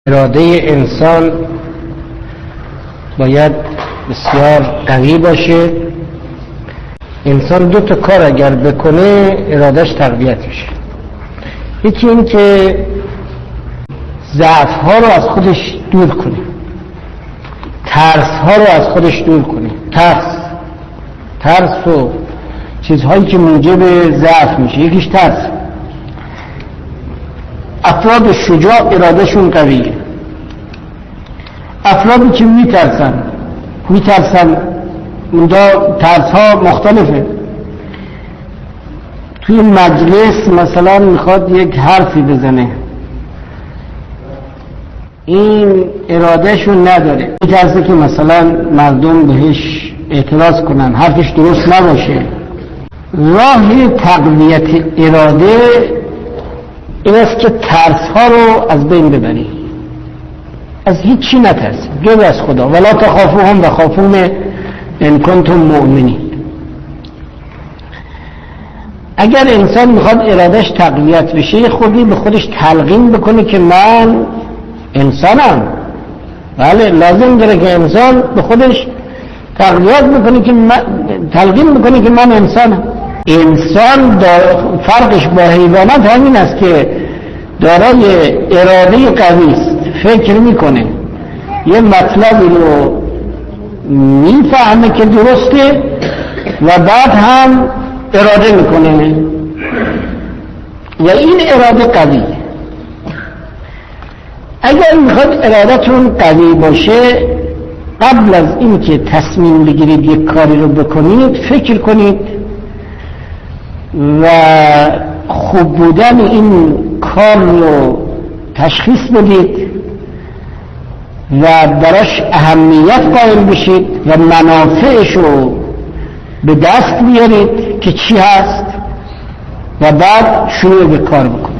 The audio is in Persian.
اراده انسان باید بسیار قوی باشه. انسان دو تا کار اگر بکنه ارادش تقویت میشه. یکی این که ضعف ها رو از خودش دور کنه، ترس ها رو از خودش دور کنه. ترس و چیزهایی که موجب ضعف میشه، یکیش ترس. افراد شجاع ارادهشون قویه. افرادی که میترسن اونجا ترس ها مختلفه. توی مجلس مثلا میخواد یک حرفی بزنه، این ارادهشون نداره، میترسه که مثلا مردم بهش اعتراض کنن، حرفش درست نباشه. راه تقویت اراده این است که ترس ها رو از بین ببری، از هیچی نترسی جز از خدا. ولا تخافوهم و خافون ان کنتم مؤمنین. اگر انسان میخواد ارادش تقویت بشه، خودی به خودش تلقین بکنه که من انسانم. بله، لازم داره که انسان به خودش تقویت بکنه که تلقین بکنه که من انسانم. انسان فرقش با حیوانات همین است که دارای اراده قوی است، فکر میکنه، یه مطلبی رو میفهمه که درسته و بعد هم اراده میکنه و این اراده قویه. اگر میخواد ارادتون قوی باشه، قبل از اینکه تصمیم بگیرید یک کاری رو بکنید فکر کنید و خوب بودن این کار رو تشخیص بدید و براش اهمیت قائل بشید و منافعش رو به دست بیارید که چی هست و بعد شروع به کار بکنید.